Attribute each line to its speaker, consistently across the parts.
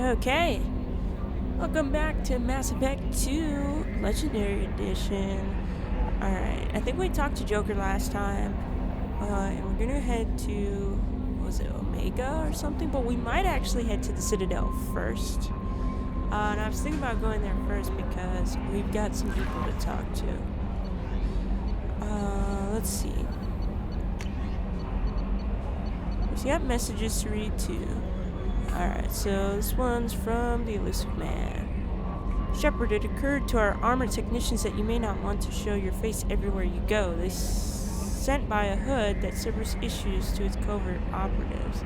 Speaker 1: Okay, welcome back to Mass Effect 2 Legendary Edition. Alright, I think we talked to Joker last time, and we're gonna head to, was it Omega or something? But we might actually head to the Citadel first. And I was thinking about going there first because we've got some people to talk to. Let's see. We've got messages to read too. Alright, so this one's from the Elusive Man. Shepard, it occurred to our armored technicians that you may not want to show your face everywhere you go. They sent by a hood that serves issues to its covert operatives.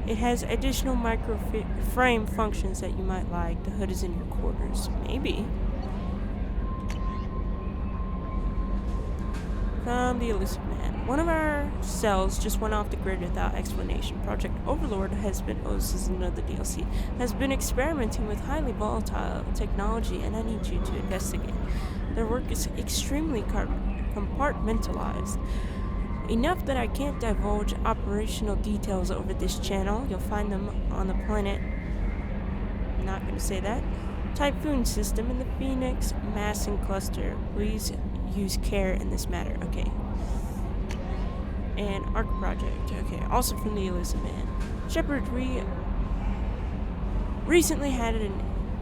Speaker 1: It has additional micro-frame functions that you might like. The hood is in your quarters. Maybe. From the Elusive Man. One of our cells just went off the grid without explanation. Project Overlord has been, this is another DLC, has been experimenting with highly volatile technology, and I need you to investigate. Their work is extremely compartmentalized. Enough that I can't divulge operational details over this channel. You'll find them on the planet, I'm not going to say that, Typhoon system in the Phoenix Massing Cluster. Please use care in this matter. Okay. And Arc Project. Okay, also from the Elusive Man. Shepard, we recently had an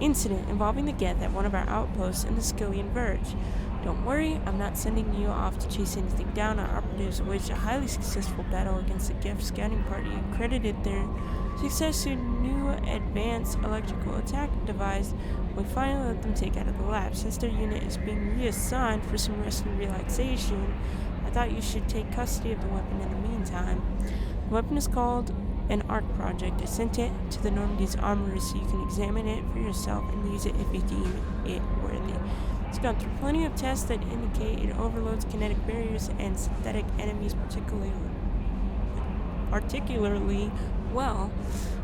Speaker 1: incident involving the Geth at one of our outposts in the Skillian Verge. Don't worry, I'm not sending you off to chase anything down. Our operatives waged a highly successful battle against the Geth scouting party and credited their success to a new advanced electrical attack device we finally let them take out of the lab. Since their unit is being reassigned for some rest and relaxation, I thought you should take custody of the weapon in the meantime. The weapon is called an Arc Project. I sent it to the Normandy's armory so you can examine it for yourself and use it if you deem it worthy. It's gone through plenty of tests that indicate it overloads kinetic barriers and synthetic enemies particularly well,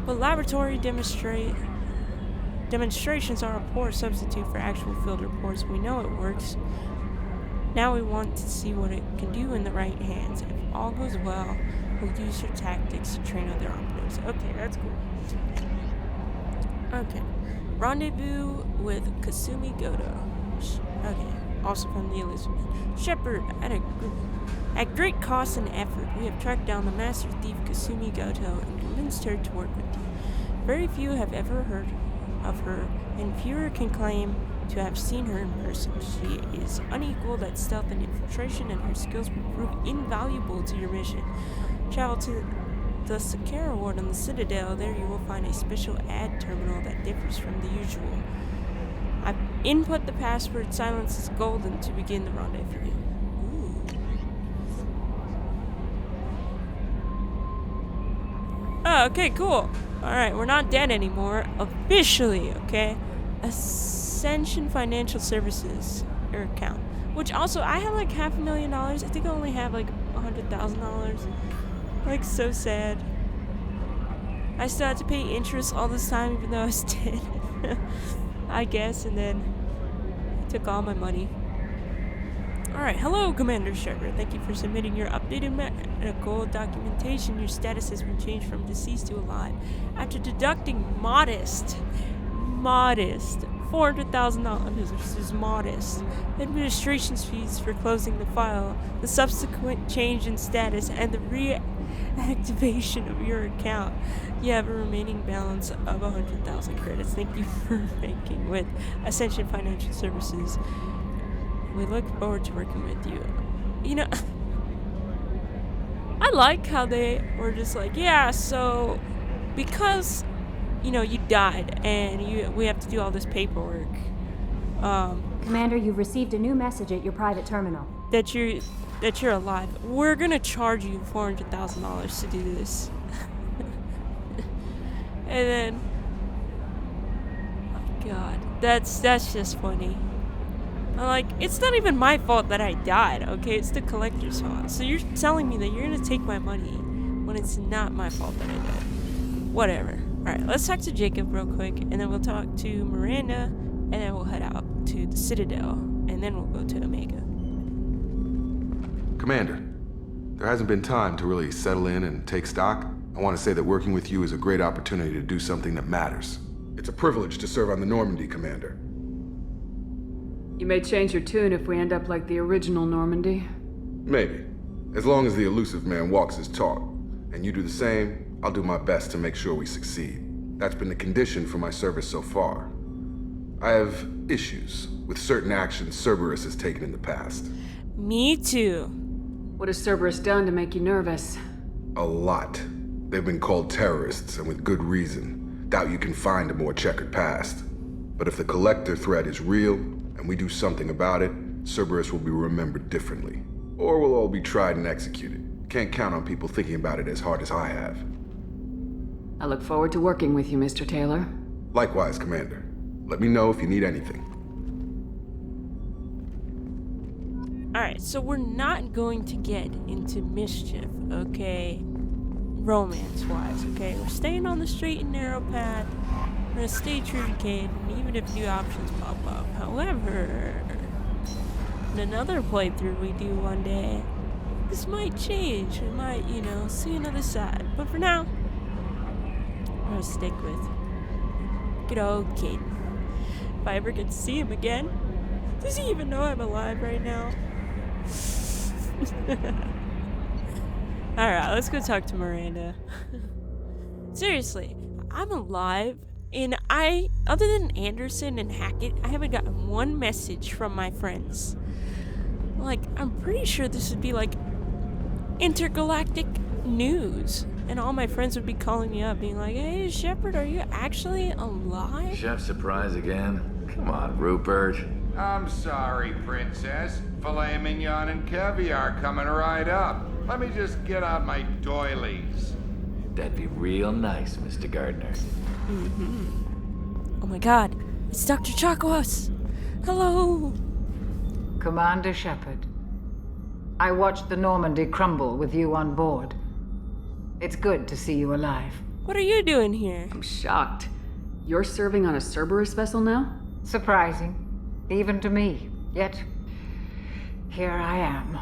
Speaker 1: but laboratory demonstrations are a poor substitute for actual field reports. We know it works. Now we want to see what it can do in the right hands. If all goes well, we'll use your tactics to train other operatives. Okay, that's cool. Okay. Rendezvous with Kasumi Goto. Okay, also from the Elusive Man. Shepard, at great cost and effort, we have tracked down the master thief Kasumi Goto and convinced her to work with you. Very few have ever heard of her, and fewer can claim to have seen her in person. She is unequaled at stealth and infiltration, and her skills will prove invaluable to your mission. Travel to the Sakara ward on the Citadel. There you will find a special ad terminal that differs from the usual. I've input the password Silence is Golden to begin the rendezvous. Ooh. Oh, okay, cool. Alright, we're not dead anymore. Officially, okay? Ascension Financial Services account. Which also, I have like $500,000. I think I only have like $100,000. Like, so sad. I still had to pay interest all this time even though I was dead. I guess, and then he took all my money. Alright, hello Commander Shepard. Thank you for submitting your updated medical documentation. Your status has been changed from deceased to alive. After deducting modest $400,000, this is modest, administration fees for closing the file, the subsequent change in status, and the reactivation of your account, you have a remaining balance of 100,000 credits. Thank you for banking with Ascension Financial Services. We look forward to working with you. You know, I like how they were just like, yeah, so because, you know, you died and we have to do all this paperwork.
Speaker 2: Commander, you've received a new message at your private terminal.
Speaker 1: That you're alive. We're gonna charge you $400,000 to do this. And then, oh God, that's just funny. I'm like, it's not even my fault that I died, okay? It's the collector's fault. So you're telling me that you're gonna take my money when it's not my fault that I died. Whatever. Alright, let's talk to Jacob real quick, and then we'll talk to Miranda, and then we'll head out to the Citadel, and then we'll go to Omega.
Speaker 3: Commander, there hasn't been time to really settle in and take stock. I want to say that working with you is a great opportunity to do something that matters. It's a privilege to serve on the Normandy, Commander.
Speaker 4: You may change your tune if we end up like the original Normandy.
Speaker 3: Maybe. As long as the elusive man walks his talk, and you do the same, I'll do my best to make sure we succeed. That's been the condition for my service so far. I have issues with certain actions Cerberus has taken in the past.
Speaker 1: Me too.
Speaker 4: What has Cerberus done to make you nervous?
Speaker 3: A lot. They've been called terrorists, and with good reason. Doubt you can find a more checkered past. But if the Collector threat is real, and we do something about it, Cerberus will be remembered differently. Or we'll all be tried and executed. Can't count on people thinking about it as hard as I have.
Speaker 4: I look forward to working with you, Mr. Taylor.
Speaker 3: Likewise, Commander. Let me know if you need anything.
Speaker 1: Alright, so we're not going to get into mischief, okay? Romance-wise, okay? We're staying on the straight and narrow path. We're gonna stay true to Cade, even if new options pop up. However, in another playthrough we do one day, this might change. We might, see another side. But for now, I'm gonna stick with good old Cade. If I ever get to see him again, does he even know I'm alive right now? Alright, let's go talk to Miranda. Seriously, I'm alive, and other than Anderson and Hackett, I haven't gotten one message from my friends. Like, I'm pretty sure this would be like intergalactic news, and all my friends would be calling me up being like, hey Shepard, are you actually alive?
Speaker 5: Chef surprise again? Come on, Rupert.
Speaker 6: I'm sorry, Princess. Filet mignon and caviar coming right up. Let me just get out my doilies.
Speaker 5: That'd be real nice, Mr. Gardner.
Speaker 1: Oh my god, it's Dr. Chakwas! Hello!
Speaker 7: Commander Shepard, I watched the Normandy crumble with you on board. It's good to see you alive.
Speaker 1: What are you doing here?
Speaker 4: I'm shocked. You're serving on a Cerberus vessel now?
Speaker 7: Surprising, even to me. Yet, here I am.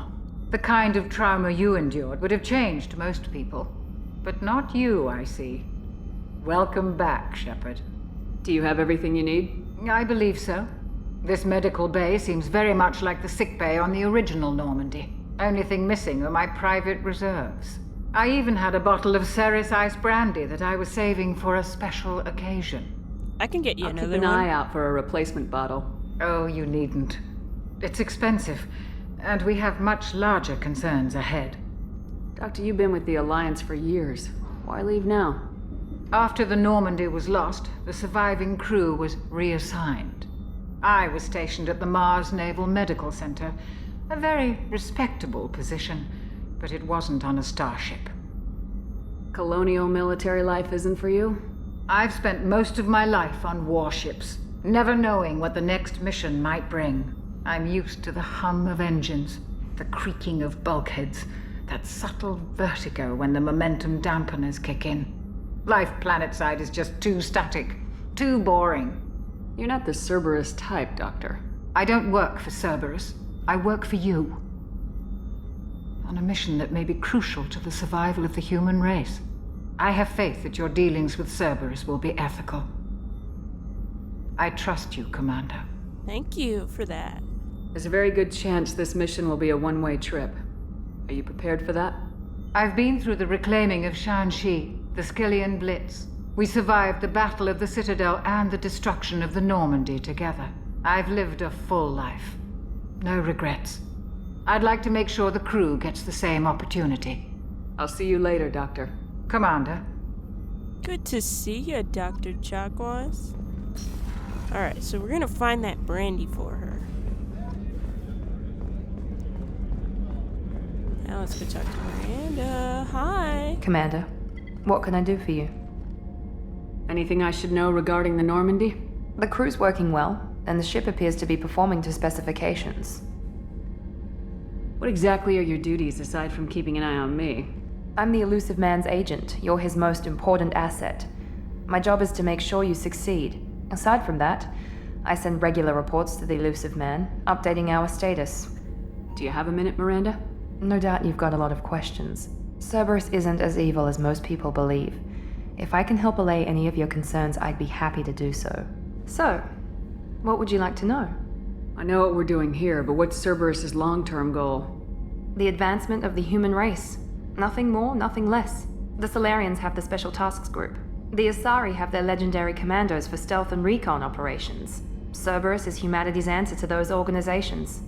Speaker 7: The kind of trauma you endured would have changed most people. But not you, I see. Welcome back, Shepard.
Speaker 4: Do you have everything you need?
Speaker 7: I believe so. This medical bay seems very much like the sick bay on the original Normandy. Only thing missing are my private reserves. I even had a bottle of Ceres Ice Brandy that I was saving for a special occasion.
Speaker 1: I can get you
Speaker 4: I'll
Speaker 1: another
Speaker 4: keep
Speaker 1: one.
Speaker 4: an eye out for a replacement bottle.
Speaker 7: Oh, you needn't. It's expensive, and we have much larger concerns ahead.
Speaker 4: Doctor, you've been with the Alliance for years. Why leave now?
Speaker 7: After the Normandy was lost, the surviving crew was reassigned. I was stationed at the Mars Naval Medical Center, a very respectable position, but it wasn't on a starship.
Speaker 4: Colonial military life isn't for you?
Speaker 7: I've spent most of my life on warships, never knowing what the next mission might bring. I'm used to the hum of engines, the creaking of bulkheads, that subtle vertigo when the momentum dampeners kick in. Life planetside is just too static, too boring.
Speaker 4: You're not the Cerberus type, Doctor.
Speaker 7: I don't work for Cerberus. I work for you. On a mission that may be crucial to the survival of the human race. I have faith that your dealings with Cerberus will be ethical. I trust you, Commander.
Speaker 1: Thank you for that.
Speaker 4: There's a very good chance this mission will be a one-way trip. Are you prepared for that?
Speaker 7: I've been through the reclaiming of Shanxi, the Skillian Blitz. We survived the Battle of the Citadel and the destruction of the Normandy together. I've lived a full life. No regrets. I'd like to make sure the crew gets the same opportunity.
Speaker 4: I'll see you later, Doctor.
Speaker 7: Commander.
Speaker 1: Good to see you, Dr. Chakwas. Alright, so we're gonna find that brandy for her. Now let's go talk to Miranda. Hi.
Speaker 8: Commander, what can I do for you?
Speaker 4: Anything I should know regarding the Normandy?
Speaker 8: The crew's working well, and the ship appears to be performing to specifications.
Speaker 4: What exactly are your duties aside from keeping an eye on me?
Speaker 8: I'm the elusive man's agent. You're his most important asset. My job is to make sure you succeed. Aside from that, I send regular reports to the elusive man, updating our status.
Speaker 4: Do you have a minute, Miranda?
Speaker 8: No doubt you've got a lot of questions. Cerberus isn't as evil as most people believe. If I can help allay any of your concerns, I'd be happy to do so. So, what would you like to know?
Speaker 4: I know what we're doing here, but what's Cerberus's long-term goal?
Speaker 8: The advancement of the human race. Nothing more, nothing less. The Solarians have the Special Tasks Group. The Asari have their legendary commandos for stealth and recon operations. Cerberus is humanity's answer to those organizations.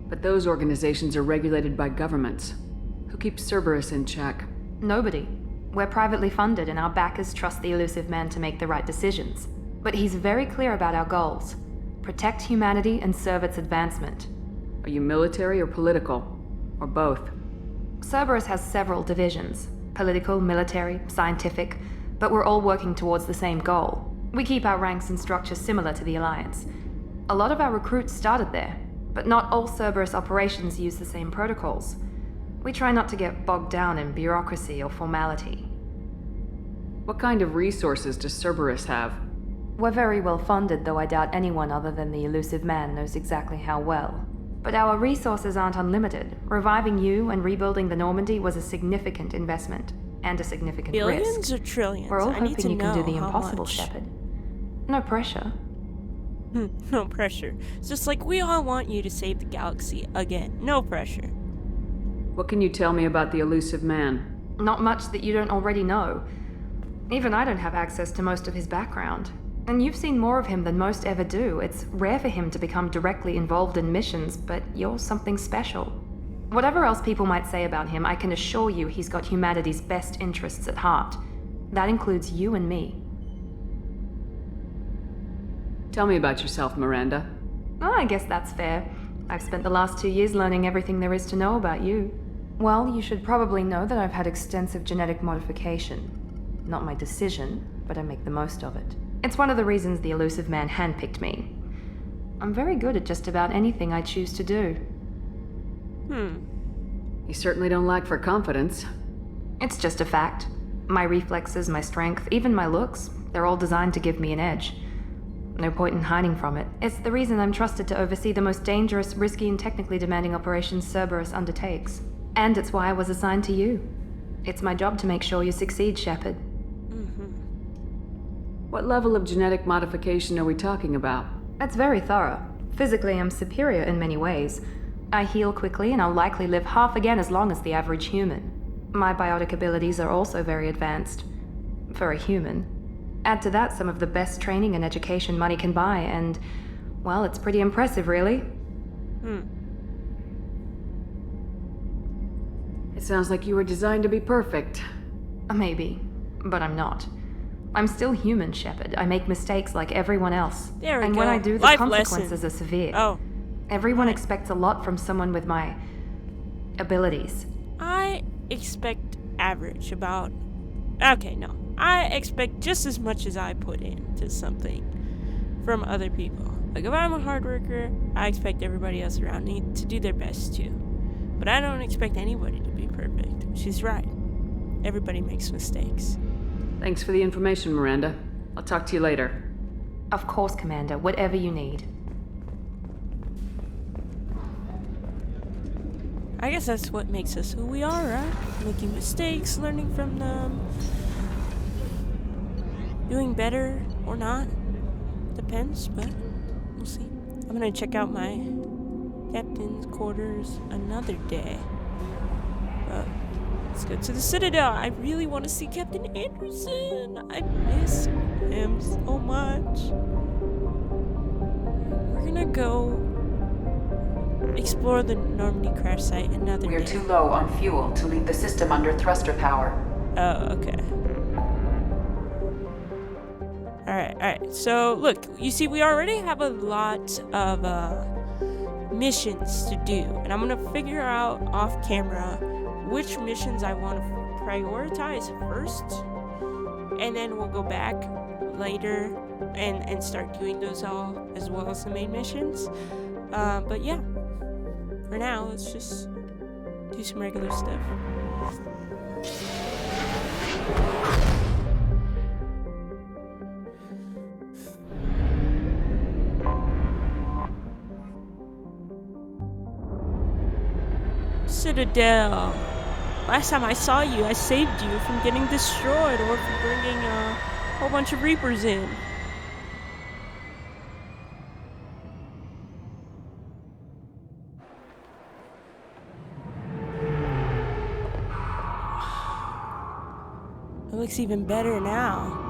Speaker 4: But those organizations are regulated by governments. Who keeps Cerberus in check?
Speaker 8: Nobody. We're privately funded and our backers trust the elusive man to make the right decisions. But he's very clear about our goals. Protect humanity and serve its advancement.
Speaker 4: Are you military or political? Or both?
Speaker 8: Cerberus has several divisions. Political, military, scientific, but we're all working towards the same goal. We keep our ranks and structure similar to the Alliance. A lot of our recruits started there, but not all Cerberus operations use the same protocols. We try not to get bogged down in bureaucracy or formality.
Speaker 4: What kind of resources does Cerberus have?
Speaker 8: We're very well funded, though I doubt anyone other than the elusive man knows exactly how well. But our resources aren't unlimited. Reviving you and rebuilding the Normandy was a significant investment, and a significant
Speaker 1: Billions
Speaker 8: risk.
Speaker 1: or trillions?
Speaker 8: We're all
Speaker 1: I need
Speaker 8: hoping
Speaker 1: to
Speaker 8: you can do
Speaker 1: know
Speaker 8: the
Speaker 1: how
Speaker 8: impossible,
Speaker 1: much.
Speaker 8: Shepard. No pressure.
Speaker 1: No pressure. It's just like we all want you to save the galaxy again. No pressure.
Speaker 4: What can you tell me about the elusive man?
Speaker 8: Not much that you don't already know. Even I don't have access to most of his background. And you've seen more of him than most ever do. It's rare for him to become directly involved in missions, but you're something special. Whatever else people might say about him, I can assure you he's got humanity's best interests at heart. That includes you and me.
Speaker 4: Tell me about yourself, Miranda.
Speaker 8: Oh, I guess that's fair. I've spent the last 2 years learning everything there is to know about you. Well, you should probably know that I've had extensive genetic modification. Not my decision, but I make the most of it. It's one of the reasons the elusive man handpicked me. I'm very good at just about anything I choose to do.
Speaker 4: You certainly don't lack for confidence.
Speaker 8: It's just a fact. My reflexes, my strength, even my looks, they're all designed to give me an edge. No point in hiding from it. It's the reason I'm trusted to oversee the most dangerous, risky, and technically demanding operations Cerberus undertakes. And it's why I was assigned to you. It's my job to make sure you succeed, Shepard.
Speaker 4: What level of genetic modification are we talking about?
Speaker 8: It's very thorough. Physically, I'm superior in many ways. I heal quickly, and I'll likely live half again as long as the average human. My biotic abilities are also very advanced. For a human. Add to that some of the best training and education money can buy, and, well, it's pretty impressive, really.
Speaker 4: It sounds like you were designed to be perfect.
Speaker 8: Maybe, but I'm not. I'm still human, Shepard. I make mistakes like everyone else.
Speaker 1: There we
Speaker 8: and
Speaker 1: go.
Speaker 8: when I do, the
Speaker 1: Life
Speaker 8: consequences
Speaker 1: lesson.
Speaker 8: are severe.
Speaker 1: Oh.
Speaker 8: Everyone expects a lot from someone with my abilities.
Speaker 1: I expect average about... Okay, no. I expect just as much as I put into something from other people. Like, if I'm a hard worker, I expect everybody else around me to do their best too. But I don't expect anybody to be perfect. She's right. Everybody makes mistakes.
Speaker 4: Thanks for the information, Miranda. I'll talk to you later.
Speaker 8: Of course, Commander. Whatever you need.
Speaker 1: I guess that's what makes us who we are, right? Making mistakes, learning from them. Doing better or not. Depends, but we'll see. I'm gonna check out my captain's quarters another day. Let's go to the Citadel. I really want to see Captain Anderson. I miss him so much. We're gonna go explore the Normandy crash site another day.
Speaker 9: We're too low on fuel to leave the system under thruster power.
Speaker 1: Oh, okay. Alright. So, look, you see, we already have a lot of missions to do. And I'm gonna figure out off camera which missions I want to prioritize first. And then we'll go back later and start doing those all as well as the main missions. But yeah, for now, let's just do some regular stuff. Citadel. Last time I saw you, I saved you from getting destroyed or from bringing a whole bunch of Reapers in. It looks even better now.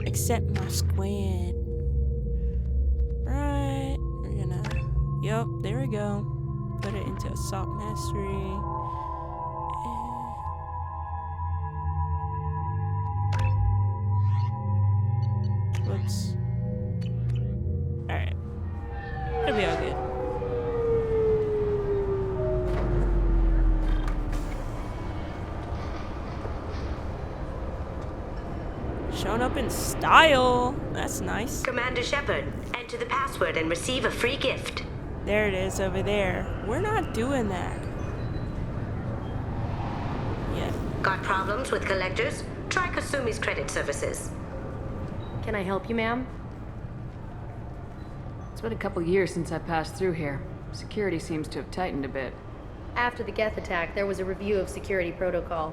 Speaker 1: Accept my squad. Right, we're gonna, yep, there we go. Put it into assault mastery. Whoops. Alright. It'll be all good. Showing up in style. That's nice.
Speaker 10: Commander Shepard, enter the password and receive a free gift.
Speaker 1: There it is over there. We're not doing that. Yet.
Speaker 10: Got problems with collectors? Try Kasumi's credit services.
Speaker 8: Can I help you, ma'am?
Speaker 4: It's been a couple years since I passed through here. Security seems to have tightened a bit.
Speaker 11: After the Geth attack, there was a review of security protocol.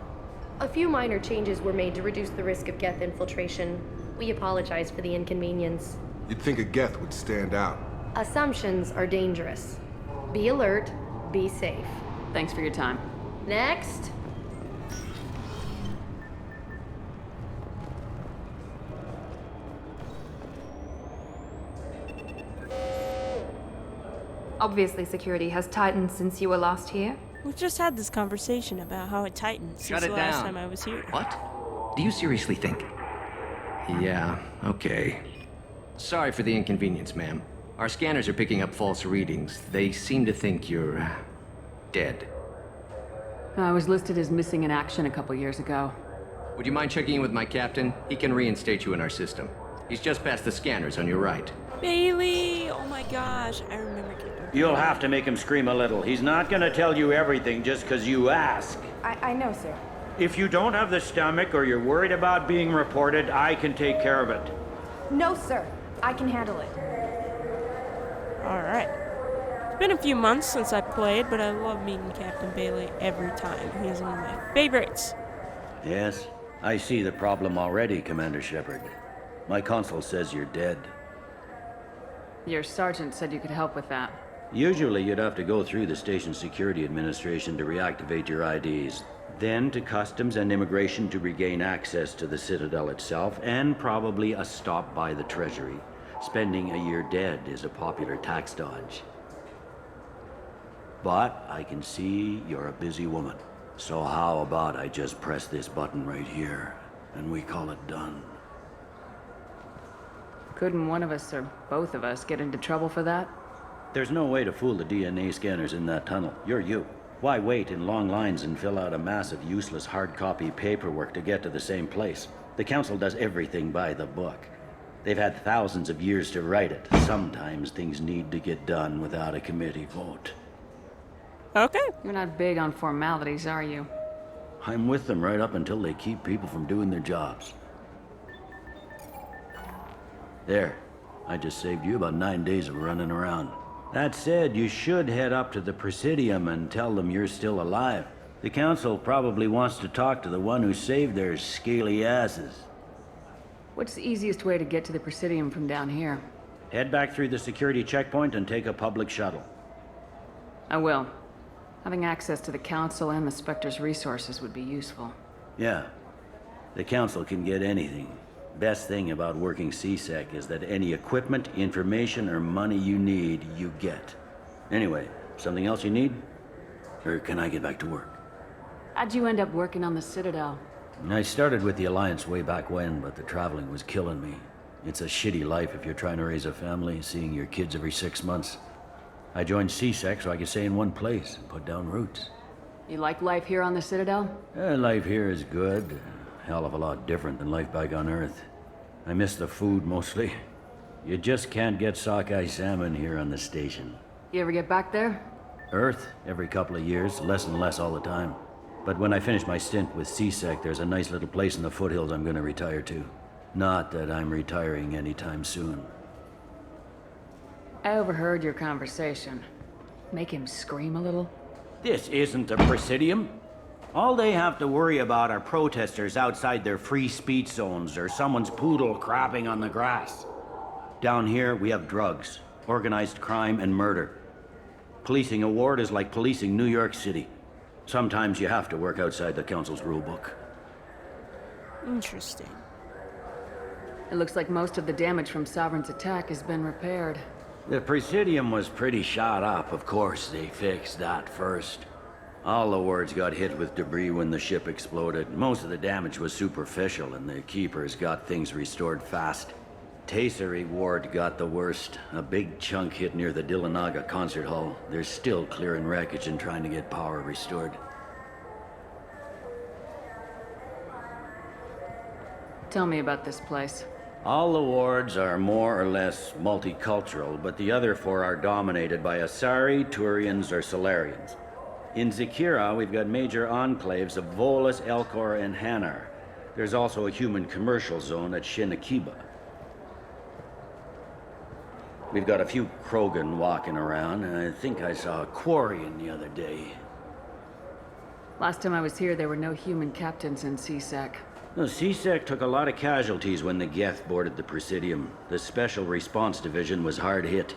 Speaker 11: A few minor changes were made to reduce the risk of Geth infiltration. We apologize for the inconvenience.
Speaker 3: You'd think a Geth would stand out.
Speaker 11: Assumptions are dangerous. Be alert, be safe.
Speaker 4: Thanks for your time.
Speaker 11: Next.
Speaker 8: Obviously, security has tightened since you were last here.
Speaker 1: We just had this conversation about how it tightened since the last time I was here.
Speaker 12: What? Do you seriously think? Yeah, okay. Sorry for the inconvenience, ma'am. Our scanners are picking up false readings. They seem to think you're dead.
Speaker 4: I was listed as missing in action a couple years ago.
Speaker 12: Would you mind checking in with my captain? He can reinstate you in our system. He's just past the scanners on your right.
Speaker 1: Bailey! Oh my gosh, I remember Captain.
Speaker 13: You'll have to make him scream a little. He's not gonna tell you everything just because you ask.
Speaker 11: I know, sir.
Speaker 13: If you don't have the stomach or you're worried about being reported, I can take care of it.
Speaker 11: No, sir. I can handle it.
Speaker 1: Alright. It's been a few months since I played, but I love meeting Captain Bailey every time. He's one of my favorites.
Speaker 13: Yes, I see the problem already, Commander Shepard. My console says you're dead.
Speaker 4: Your sergeant said you could help with that.
Speaker 13: Usually you'd have to go through the station security administration to reactivate your IDs, then to customs and immigration to regain access to the Citadel itself, and probably a stop by the Treasury. Spending a year dead is a popular tax dodge. But I can see you're a busy woman. So how about I just press this button right here, and we call it done?
Speaker 4: Couldn't one of us or both of us get into trouble for that?
Speaker 13: There's no way to fool the DNA scanners in that tunnel. You're you. Why wait in long lines and fill out a massive useless hard copy paperwork to get to the same place? The Council does everything by the book. They've had thousands of years to write it. Sometimes things need to get done without a committee vote.
Speaker 1: Okay.
Speaker 4: You're not big on formalities, are you?
Speaker 13: I'm with them right up until they keep people from doing their jobs. There. I just saved you about 9 days of running around. That said, you should head up to the Presidium and tell them you're still alive. The Council probably wants to talk to the one who saved their scaly asses.
Speaker 4: What's the easiest way to get to the Presidium from down here?
Speaker 13: Head back through the security checkpoint and take a public shuttle.
Speaker 4: I will. Having access to the Council and the Spectre's resources would be useful.
Speaker 13: Yeah. The Council can get anything. Best thing about working CSEC is that any equipment, information, or money you need, you get. Anyway, something else you need? Or can I get back to work?
Speaker 4: How'd you end up working on the Citadel?
Speaker 13: I started with the Alliance way back when, but the traveling was killing me. It's a shitty life if you're trying to raise a family, seeing your kids every 6 months. I joined CSEC so I could stay in one place and put down roots.
Speaker 4: You like life here on the Citadel?
Speaker 13: Life here is good. Hell of a lot different than life back on Earth. I miss the food mostly. You just can't get sockeye salmon here on the station.
Speaker 4: You ever get back there?
Speaker 13: Earth, every couple of years, less and less all the time. But when I finish my stint with CSEC, there's a nice little place in the foothills I'm gonna retire to. Not that I'm retiring anytime soon.
Speaker 4: I overheard your conversation. Make him scream a little?
Speaker 13: This isn't a Presidium. All they have to worry about are protesters outside their free speech zones or someone's poodle crapping on the grass. Down here, we have drugs, organized crime, and murder. Policing a ward is like policing New York City. Sometimes you have to work outside the Council's rulebook.
Speaker 1: Interesting.
Speaker 4: It looks like most of the damage from Sovereign's attack has been repaired.
Speaker 13: The Presidium was pretty shot up, of course. They fixed that first. All the wards got hit with debris when the ship exploded. Most of the damage was superficial, and the Keepers got things restored fast. Tasery Ward got the worst. A big chunk hit near the Dillanaga concert hall. They're still clearing wreckage and trying to get power restored.
Speaker 4: Tell me about this place.
Speaker 13: All the wards are more or less multicultural, but the other four are dominated by Asari, Turians, or Solarians. In Zakira, we've got major enclaves of Volus, Elcor, and Hanar. There's also a human commercial zone at Shinakiba. We've got a few Krogan walking around, and I think I saw a Quarian the other day.
Speaker 4: Last time I was here, there were no human captains in CSEC.
Speaker 13: No, CSEC took a lot of casualties when the Geth boarded the Presidium. The Special Response Division was hard hit.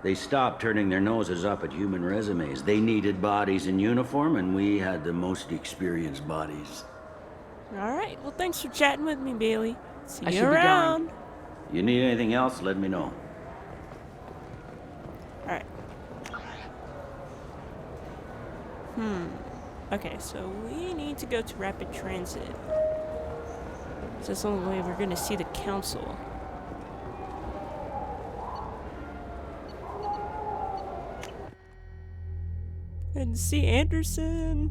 Speaker 13: They stopped turning their noses up at human resumes. They needed bodies in uniform, and we had the most experienced bodies.
Speaker 1: Alright, well thanks for chatting with me, Bailey. See
Speaker 4: I
Speaker 1: you
Speaker 4: should be
Speaker 1: around.
Speaker 4: going.
Speaker 13: You need anything else, let me know.
Speaker 1: Alright. Okay, so we need to go to Rapid Transit. So that's the only way we're gonna see the Council. And see Anderson.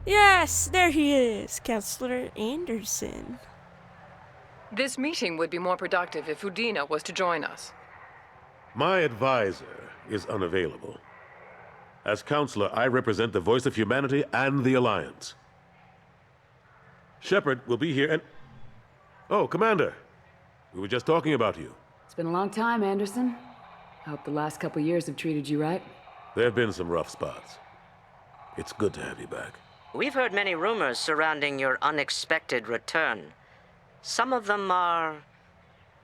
Speaker 1: Yes, there he is, Counselor Anderson.
Speaker 14: This meeting would be more productive if Udina was to join us.
Speaker 15: My advisor is unavailable. As counselor, I represent the voice of humanity and the Alliance. Shepard will be here and... Oh, Commander. We were just talking about you.
Speaker 4: It's been a long time, Anderson. I hope the last couple years have treated you right.
Speaker 15: There have been some rough spots. It's good to have you back.
Speaker 10: We've heard many rumors surrounding your unexpected return. Some of them are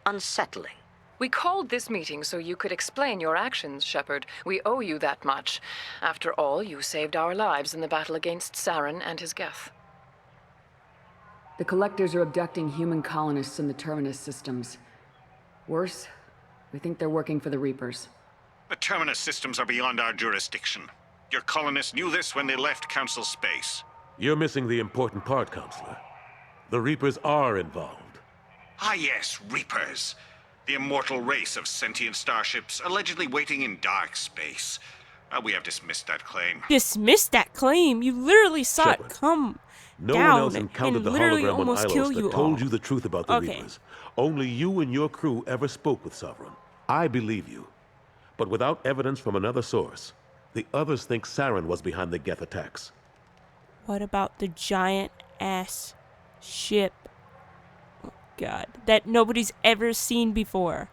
Speaker 10: unsettling.
Speaker 14: We called this meeting so you could explain your actions, Shepard. We owe you that much. After all, you saved our lives in the battle against Saren and his Geth.
Speaker 4: The Collectors are abducting human colonists in the Terminus systems. Worse, we think they're working for the Reapers.
Speaker 16: The Terminus systems are beyond our jurisdiction. Your colonists knew this when they left Council space.
Speaker 15: You're missing the important part, Counselor. The Reapers are involved.
Speaker 16: Ah yes, Reapers. The immortal race of sentient starships allegedly waiting in dark space. We have dismissed that claim.
Speaker 1: Dismissed that claim? You literally saw
Speaker 15: Shepard,
Speaker 1: it come
Speaker 15: no
Speaker 1: down
Speaker 15: one else encountered
Speaker 1: and
Speaker 15: the
Speaker 1: literally
Speaker 15: hologram on
Speaker 1: almost kill
Speaker 15: Ilos
Speaker 1: you
Speaker 15: that told
Speaker 1: all.
Speaker 15: you the truth about the
Speaker 1: Okay.
Speaker 15: Reapers. Only you and your crew ever spoke with Sovereign. I believe you. But without evidence from another source, the others think Saren was behind the Geth attacks.
Speaker 1: What about the giant-ass ship? Oh, God. That nobody's ever seen before.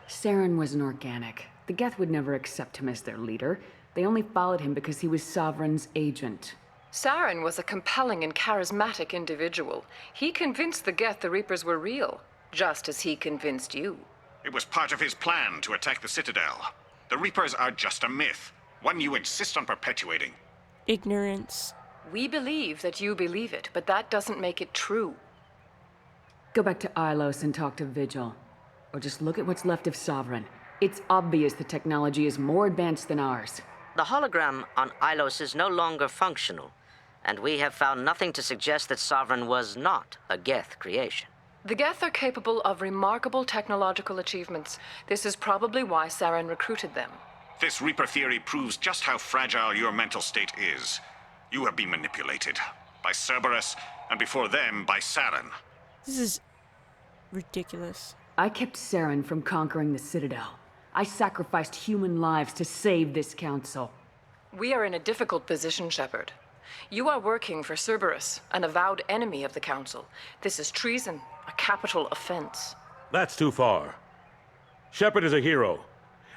Speaker 4: Saren was an organic. The Geth would never accept him as their leader. They only followed him because he was Sovereign's agent.
Speaker 14: Saren was a compelling and charismatic individual. He convinced the Geth the Reapers were real, just as he convinced you.
Speaker 16: It was part of his plan to attack the Citadel. The Reapers are just a myth, one you insist on perpetuating.
Speaker 1: Ignorance.
Speaker 14: We believe that you believe it, but that doesn't make it true.
Speaker 4: Go back to Ilos and talk to Vigil. Or just look at what's left of Sovereign. It's obvious the technology is more advanced than ours.
Speaker 10: The hologram on Ilos is no longer functional, and we have found nothing to suggest that Sovereign was not a Geth creation.
Speaker 14: The Geth are capable of remarkable technological achievements. This is probably why Saren recruited them.
Speaker 16: This Reaper theory proves just how fragile your mental state is. You have been manipulated. By Cerberus, and before them, by Saren.
Speaker 1: This is ridiculous.
Speaker 4: I kept Saren from conquering the Citadel. I sacrificed human lives to save this council.
Speaker 14: We are in a difficult position, Shepard. You are working for Cerberus, an avowed enemy of the Council. This is treason, a capital offense.
Speaker 15: That's too far. Shepard is a hero.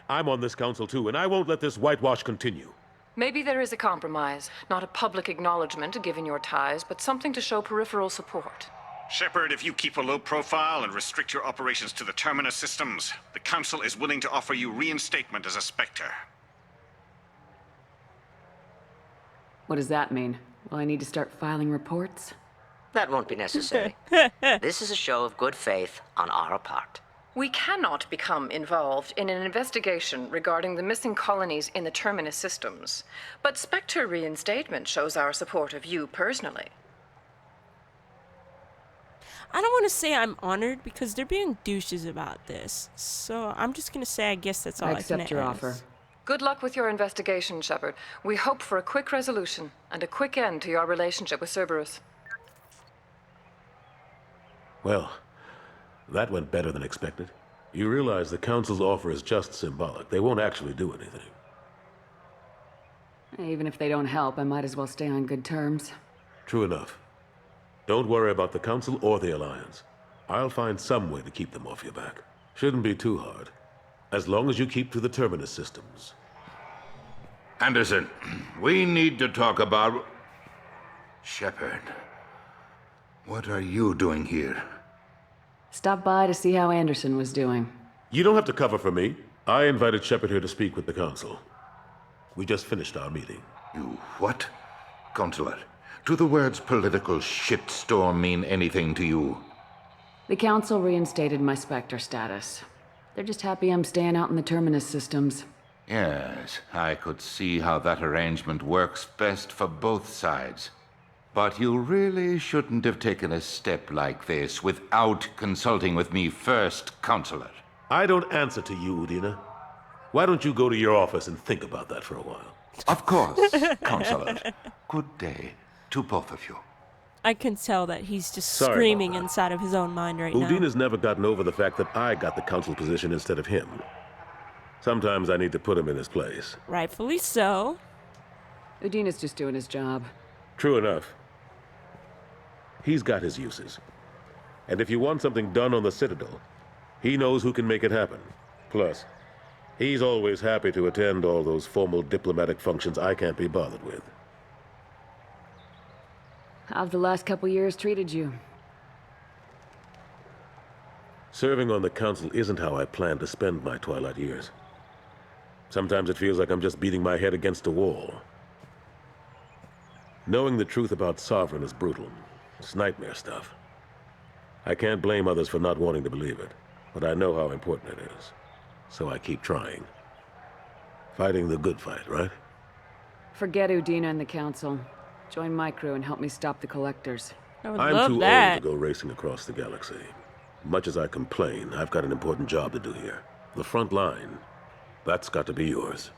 Speaker 15: I'm on this council too, and I won't let this whitewash continue.
Speaker 14: Maybe there is a compromise. Not a public acknowledgement given your ties, but something to show peripheral support.
Speaker 16: Shepard, if you keep a low profile and restrict your operations to the Terminus systems, the Council is willing to offer you reinstatement as a Spectre.
Speaker 4: What does that mean? Will I need to start filing reports?
Speaker 10: That won't be necessary. This is a show of good faith on our part.
Speaker 14: We cannot become involved in an investigation regarding the missing colonies in the Terminus systems, but Spectre reinstatement shows our support of you personally.
Speaker 1: I don't want to say I'm honored because they're being douches about this, so I'm just going to say I guess that's all I can
Speaker 4: accept your
Speaker 1: ask.
Speaker 4: offer.
Speaker 14: Good luck with your investigation, Shepard. We hope for a quick resolution and a quick end to your relationship with Cerberus.
Speaker 15: Well, that went better than expected. You realize the Council's offer is just symbolic. They won't actually do anything.
Speaker 4: Even if they don't help, I might as well stay on good terms.
Speaker 15: True enough. Don't worry about the Council or the Alliance. I'll find some way to keep them off your back. Shouldn't be too hard. As long as you keep to the Terminus systems.
Speaker 6: Anderson, we need to talk about... Shepard. What are you doing here?
Speaker 4: Stop by to see how Anderson was doing.
Speaker 15: You don't have to cover for me. I invited Shepard here to speak with the Council. We just finished our meeting.
Speaker 6: You what? Counselor, do the words political shitstorm mean anything to you?
Speaker 4: The Council reinstated my Spectre status. They're just happy I'm staying out in the Terminus systems.
Speaker 6: Yes, I could see how that arrangement works best for both sides. But you really shouldn't have taken a step like this without consulting with me first, Counselor.
Speaker 15: I don't answer to you, Udina. Why don't you go to your office and think about that for a while?
Speaker 6: Of course, Counselor. Good day to both of you.
Speaker 1: I can tell that he's just
Speaker 15: Sorry
Speaker 1: screaming inside of his own mind right now.
Speaker 15: Udina's never gotten over the fact that I got the Council position instead of him. Sometimes I need to put him in his place.
Speaker 1: Rightfully so.
Speaker 4: Udina's just doing his job.
Speaker 15: True enough. He's got his uses. And if you want something done on the Citadel, he knows who can make it happen. Plus, he's always happy to attend all those formal diplomatic functions I can't be bothered with.
Speaker 4: How've the last couple years treated you?
Speaker 15: Serving on the Council isn't how I plan to spend my twilight years. Sometimes it feels like I'm just beating my head against a wall. Knowing the truth about Sovereign is brutal. It's nightmare stuff. I can't blame others for not wanting to believe it, but I know how important it is. So I keep trying. Fighting the good fight, right?
Speaker 4: Forget Udina and the Council. Join my crew and help me stop the Collectors.
Speaker 15: I'm too old to go racing across the galaxy. Much as I complain, I've got an important job to do here. The front line. That's got to be yours.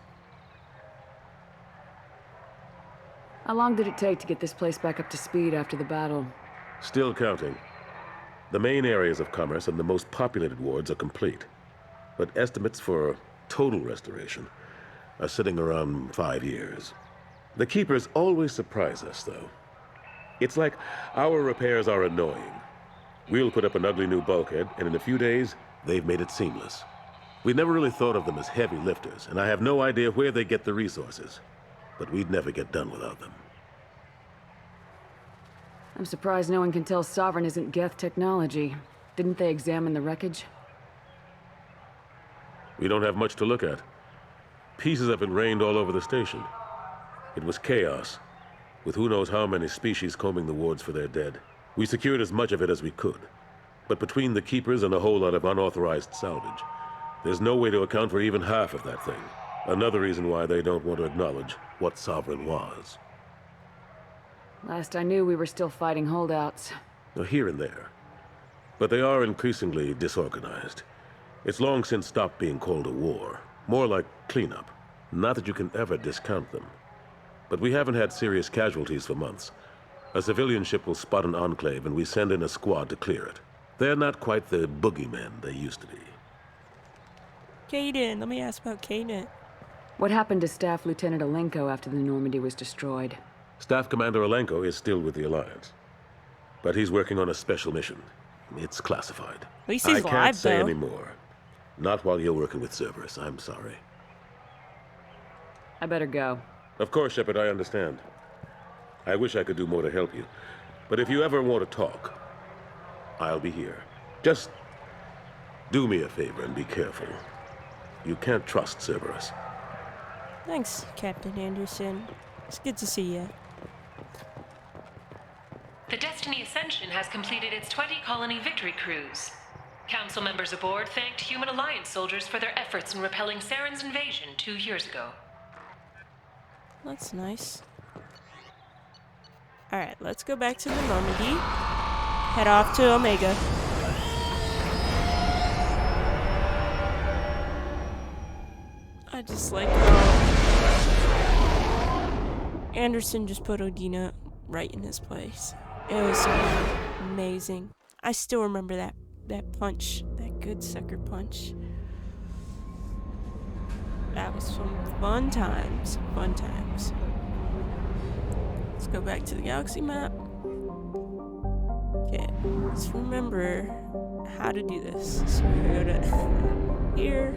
Speaker 4: How long did it take to get this place back up to speed after the battle?
Speaker 15: Still counting. The main areas of commerce and the most populated wards are complete. But estimates for total restoration are sitting around 5 years. The Keepers always surprise us, though. It's like our repairs are annoying. We'll put up an ugly new bulkhead, and in a few days, they've made it seamless. We never really thought of them as heavy lifters, and I have no idea where they get the resources. But we'd never get done without them.
Speaker 4: I'm surprised no one can tell Sovereign isn't Geth technology. Didn't they examine the wreckage?
Speaker 15: We don't have much to look at. Pieces of it rained all over the station. It was chaos, with who knows how many species combing the wards for their dead. We secured as much of it as we could. But between the Keepers and a whole lot of unauthorized salvage, there's no way to account for even half of that thing. Another reason why they don't want to acknowledge what Sovereign was.
Speaker 4: Last I knew, we were still fighting holdouts.
Speaker 15: Here and there. But they are increasingly disorganized. It's long since stopped being called a war. More like cleanup. Not that you can ever discount them. But we haven't had serious casualties for months. A civilian ship will spot an enclave and we send in a squad to clear it. They're not quite the boogeymen they used to be.
Speaker 1: Kaden, let me ask about Kaden.
Speaker 4: What happened to Staff Lieutenant Alenko after the Normandy was destroyed?
Speaker 15: Staff Commander Alenko is still with the Alliance. But he's working on a special mission. It's classified.
Speaker 1: At least he's
Speaker 15: I can't
Speaker 1: live,
Speaker 15: say
Speaker 1: though.
Speaker 15: any more. Not while you're working with Cerberus. I'm sorry.
Speaker 4: I better go.
Speaker 15: Of course, Shepard, I understand. I wish I could do more to help you. But if you ever want to talk, I'll be here. Just do me a favor and be careful. You can't trust Cerberus.
Speaker 1: Thanks, Captain Anderson. It's good to see you.
Speaker 17: The Destiny Ascension has completed its 20-colony victory cruise. Council members aboard thanked Human Alliance soldiers for their efforts in repelling Saren's invasion 2 years ago.
Speaker 1: That's nice. Alright, let's go back to the Normandy. Head off to Omega. I just like how Anderson just put Odina right in his place. It was amazing. I still remember that punch, that good sucker punch. That was some fun times. Fun times. Let's go back to the galaxy map. Okay, let's remember how to do this. So we go to here.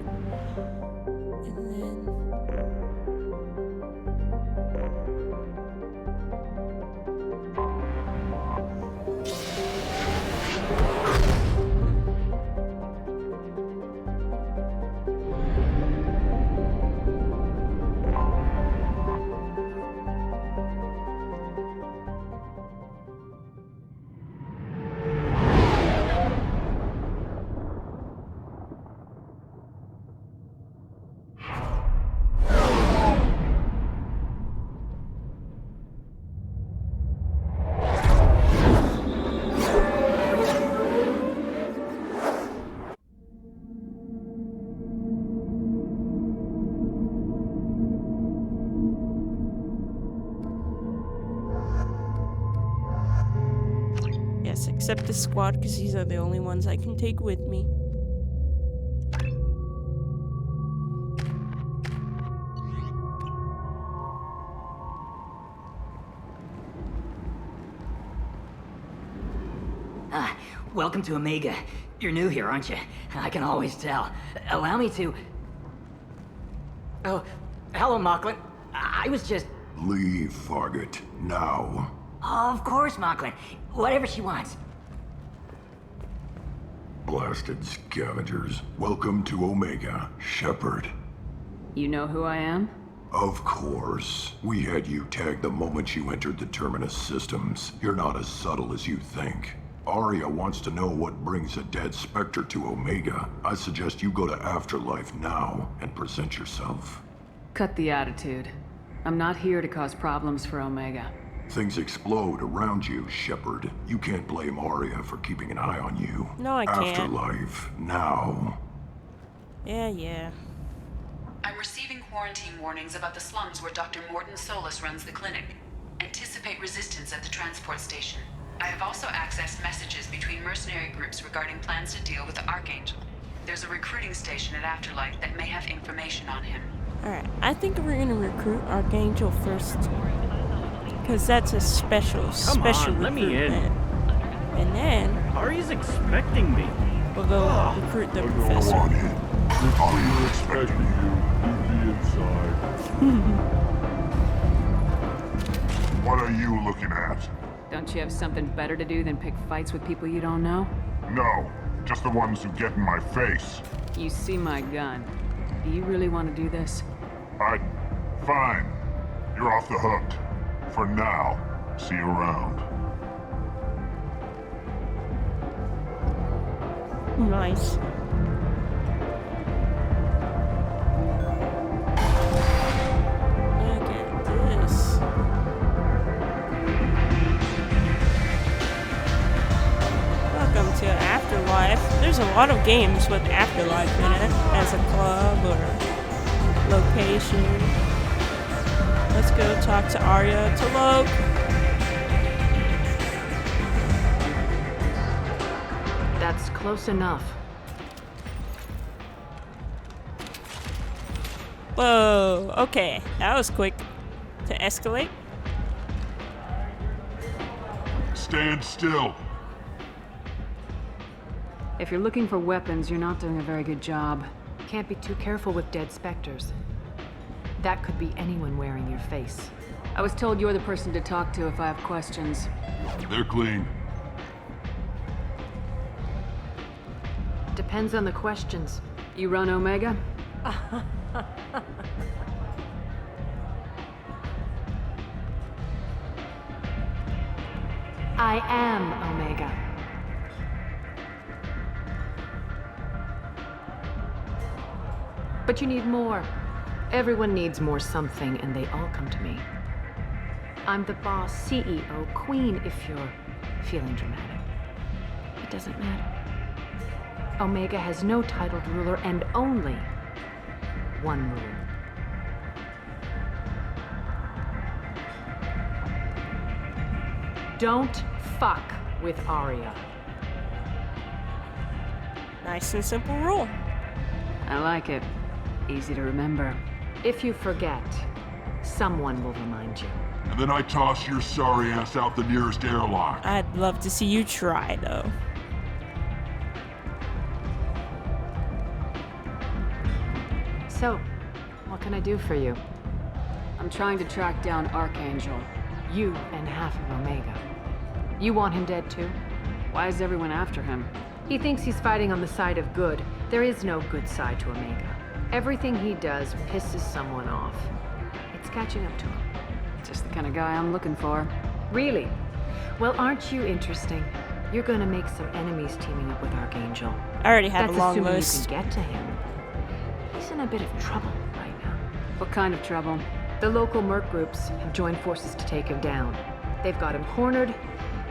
Speaker 1: Except the squad, because these are the only ones I can take with me.
Speaker 18: Welcome to Omega. You're new here, aren't you? I can always tell. Allow me to... Oh, hello, Mocklin. I was just...
Speaker 19: Leave, Fargate. Now.
Speaker 18: Of course, Mocklin. Whatever she wants.
Speaker 19: Blasted scavengers. Welcome to Omega, Shepard.
Speaker 4: You know who I am?
Speaker 19: Of course. We had you tagged the moment you entered the Terminus systems. You're not as subtle as you think. Arya wants to know what brings a dead Spectre to Omega. I suggest you go to Afterlife now and present yourself.
Speaker 4: Cut the attitude. I'm not here to cause problems for Omega.
Speaker 19: Things explode around you, Shepard. You can't blame Arya for keeping an eye on you.
Speaker 1: No, I can't.
Speaker 19: Afterlife, now.
Speaker 1: Yeah.
Speaker 9: I'm receiving quarantine warnings about the slums where Dr. Morton Solus runs the clinic. Anticipate resistance at the transport station. I have also accessed messages between mercenary groups regarding plans to deal with the Archangel. There's a recruiting station at Afterlife that may have information on him.
Speaker 1: Alright, I think we're gonna recruit Archangel first. Because that's a special recruitment.
Speaker 20: Let me in.
Speaker 1: And then...
Speaker 20: Ari's expecting me.
Speaker 1: We'll go recruit the professor.
Speaker 19: Arya expecting you.
Speaker 20: The inside.
Speaker 19: What are you looking at?
Speaker 4: Don't you have something better to do than pick fights with people you don't know?
Speaker 19: No, just the ones who get in my face.
Speaker 4: You see my gun. Do you really want to do this?
Speaker 19: Fine. You're off the hook. For now. See you around.
Speaker 1: Nice. Look at this. Welcome to Afterlife. There's a lot of games with Afterlife in it, as a club or location. Let's go talk to Arya to Loke.
Speaker 4: That's close enough.
Speaker 1: Whoa, okay, that was quick to escalate.
Speaker 19: Stand still.
Speaker 4: If you're looking for weapons, you're not doing a very good job.
Speaker 21: Can't be too careful with dead specters. That could be anyone wearing your face.
Speaker 4: I was told you're the person to talk to if I have questions.
Speaker 19: They're clean.
Speaker 21: Depends on the questions.
Speaker 4: You run Omega?
Speaker 21: I am Omega. But you need more. Everyone needs more something, and they all come to me. I'm the boss, CEO, queen, if you're feeling dramatic. It doesn't matter. Omega has no titled ruler and only one rule. Don't fuck with Arya.
Speaker 1: Nice and simple rule.
Speaker 4: I like it. Easy to remember.
Speaker 21: If you forget, someone will remind you.
Speaker 19: And then I toss your sorry ass out the nearest airlock.
Speaker 1: I'd love to see you try, though.
Speaker 21: So, what can I do for you?
Speaker 4: I'm trying to track down Archangel.
Speaker 21: You and half of Omega. You want him dead too?
Speaker 4: Why is everyone after him?
Speaker 21: He thinks he's fighting on the side of good. There is no good side to Omega. Everything he does pisses someone off. It's catching up to him.
Speaker 4: Just the kind of guy I'm looking for.
Speaker 21: Really? Well, aren't you interesting? You're gonna make some enemies teaming up with Archangel.
Speaker 1: I already have
Speaker 21: That's
Speaker 1: a long
Speaker 21: assuming
Speaker 1: list.
Speaker 21: you can get to him. He's in a bit of trouble right now.
Speaker 4: What kind of trouble?
Speaker 21: The local merc groups have joined forces to take him down. They've got him cornered,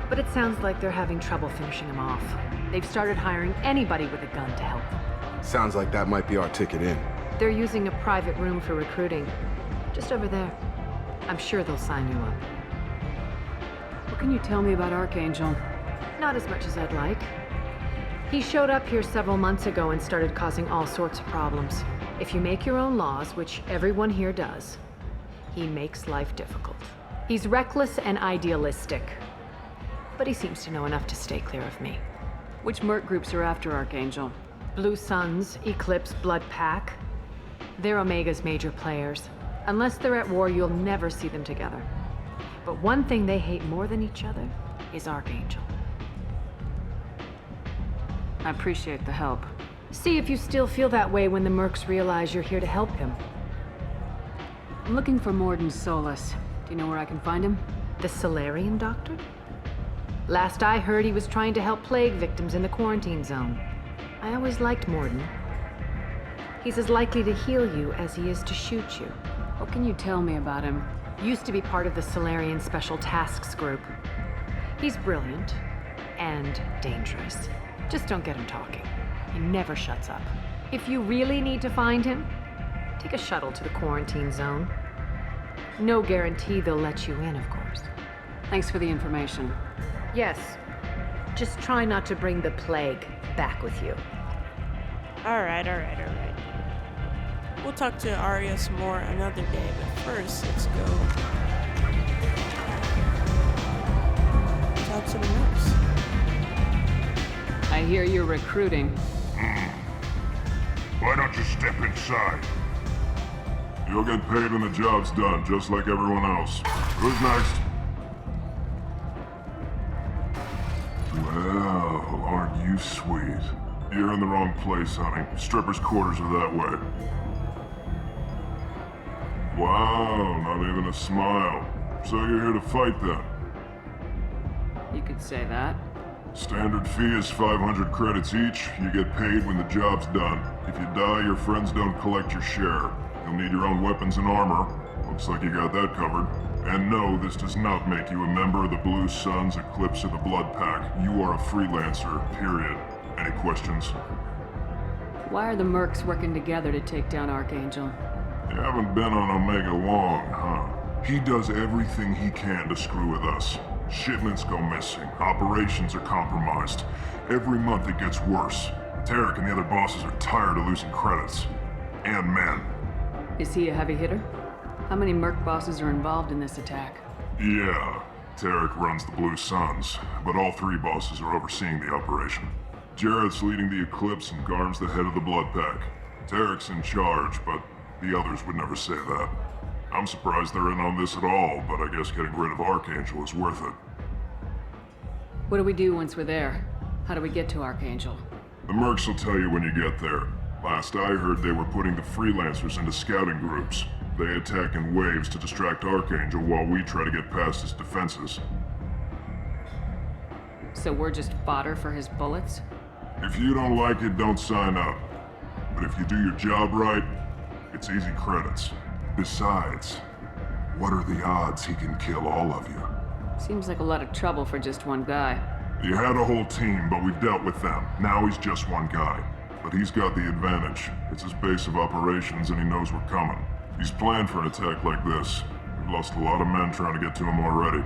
Speaker 21: but it sounds like they're having trouble finishing him off. They've started hiring anybody with a gun to help them.
Speaker 3: Sounds like that might be our ticket in.
Speaker 21: They're using a private room for recruiting. Just over there. I'm sure they'll sign you up.
Speaker 4: What can you tell me about Archangel?
Speaker 21: Not as much as I'd like. He showed up here several months ago and started causing all sorts of problems. If you make your own laws, which everyone here does, he makes life difficult. He's reckless and idealistic. But he seems to know enough to stay clear of me.
Speaker 4: Which merc groups are after Archangel?
Speaker 21: Blue Suns, Eclipse, Blood Pack. They're Omega's major players. Unless they're at war, you'll never see them together. But one thing they hate more than each other is Archangel.
Speaker 4: I appreciate the help.
Speaker 21: See if you still feel that way when the mercs realize you're here to help him.
Speaker 4: I'm looking for Morden Solus. Do you know where I can find him?
Speaker 21: The Solarian Doctor? Last I heard, he was trying to help plague victims in the quarantine zone. I always liked Morden. He's as likely to heal you as he is to shoot you.
Speaker 4: What can you tell me about him?
Speaker 21: Used to be part of the Solarian Special Tasks Group. He's brilliant and dangerous. Just don't get him talking. He never shuts up. If you really need to find him, take a shuttle to the quarantine zone. No guarantee they'll let you in, of course.
Speaker 4: Thanks for the information.
Speaker 21: Yes. Just try not to bring the plague back with you.
Speaker 1: Alright. We'll talk to Arya some more another day, but first, let's go talk to the nurse.
Speaker 4: I hear you're recruiting.
Speaker 19: Why don't you step inside? You'll get paid when the job's done, just like everyone else. Who's next? Well, aren't you sweet? You're in the wrong place, honey. Strippers' quarters are that way. Wow, not even a smile. So you're here to fight then?
Speaker 4: You could say that.
Speaker 19: Standard fee is 500 credits each. You get paid when the job's done. If you die, your friends don't collect your share. You'll need your own weapons and armor. Looks like you got that covered. And no, this does not make you a member of the Blue Suns, Eclipse, or the Blood Pack. You are a freelancer, period. Any questions?
Speaker 4: Why are the mercs working together to take down Archangel?
Speaker 19: You haven't been on Omega long, huh? He does everything he can to screw with us. Shipments go missing, operations are compromised. Every month it gets worse. Tarek and the other bosses are tired of losing credits. And men.
Speaker 4: Is he a heavy hitter? How many merc bosses are involved in this attack?
Speaker 19: Yeah, Tarek runs the Blue Suns, but all three bosses are overseeing the operation. Jarrett's leading the Eclipse and Garm's the head of the Blood Pack. Tarek's in charge, but the others would never say that. I'm surprised they're in on this at all, but I guess getting rid of Archangel is worth it.
Speaker 4: What do we do once we're there? How do we get to Archangel?
Speaker 19: The mercs will tell you when you get there. Last I heard, they were putting the freelancers into scouting groups. They attack in waves to distract Archangel while we try to get past his defenses.
Speaker 4: So we're just fodder for his bullets?
Speaker 19: If you don't like it, don't sign up. But if you do your job right, it's easy credits. Besides, what are the odds he can kill all of you?
Speaker 4: Seems like a lot of trouble for just one guy.
Speaker 19: You had a whole team, but we've dealt with them. Now he's just one guy. But he's got the advantage. It's his base of operations and he knows we're coming. He's planned for an attack like this. We've lost a lot of men trying to get to him already.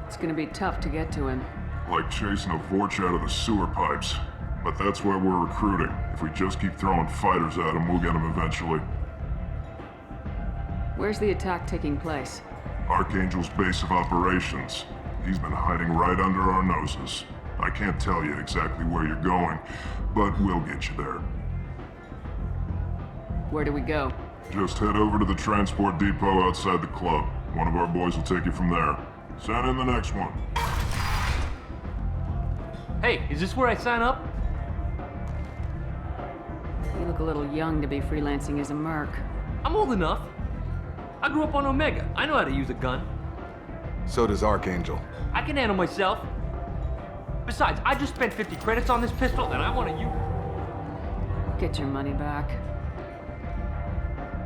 Speaker 4: It's gonna be tough to get to him.
Speaker 19: Like chasing a Vorch out of the sewer pipes. But that's why we're recruiting. If we just keep throwing fighters at him, we'll get him eventually.
Speaker 4: Where's the attack taking place?
Speaker 19: Archangel's base of operations. He's been hiding right under our noses. I can't tell you exactly where you're going, but we'll get you there.
Speaker 4: Where do we go?
Speaker 19: Just head over to the transport depot outside the club. One of our boys will take you from there. Send in the next one.
Speaker 2: Hey, is this where I sign up?
Speaker 4: You look a little young to be freelancing as a merc.
Speaker 2: I'm old enough. I grew up on Omega. I know how to use a gun.
Speaker 3: So does Archangel.
Speaker 2: I can handle myself. Besides, I just spent 50 credits on this pistol and I want to use...
Speaker 4: Get your money back.